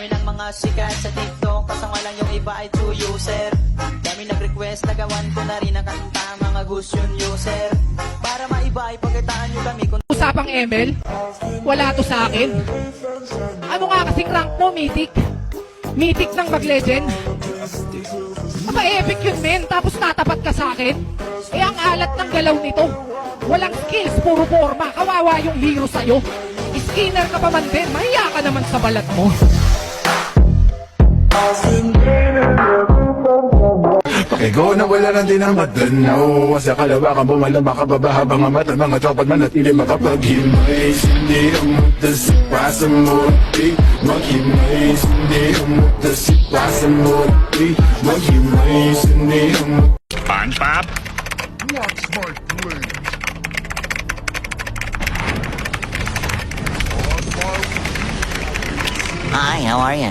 Dami ng mga sikat sa TikTok, kasama lang yung iba ay true user. Dami nag-request, nagawan ko na rin ang kanta, mga gusto yun user. Para maiba ay pagkitaan nyo kami kung Usapang ML, wala to sa akin. Ano nga kasing rank mo, Mythic? Mythic ng mag-legend? Aba, epic yun, men. Tapos tatapat ka sa akin? Eh, ang alat ng galaw nito. Walang skills, puro forma. Kawawa yung hero sa'yo. Skinner ka pa man din. Mahiya ka naman sa balat mo. Pakigo na wala na din ang matanaw. Sa kalawakan bumalama ka baba habang ang mata mga tropat manatili makapaghimay. Hindi ang magdasipa sa muti. Maghimay, hindi ang magdasipa sa muti. Maghimay, hindi ang SpongeBob? Watch my play. Hi, how are you?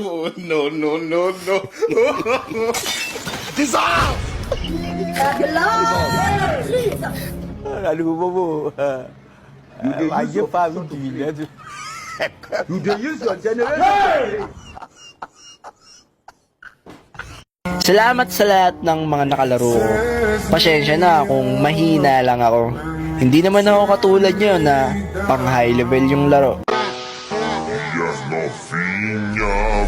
Oh, no, no, no, no. Dissolve! Lalu bobo. Aja paham gila tu. You dey use your generation. Salamat sa lahat ng mga nakalaro ko. Pasensya na kung mahina lang ako. Hindi naman ako katulad nyo na pang high level yung laro. Yes, no finger.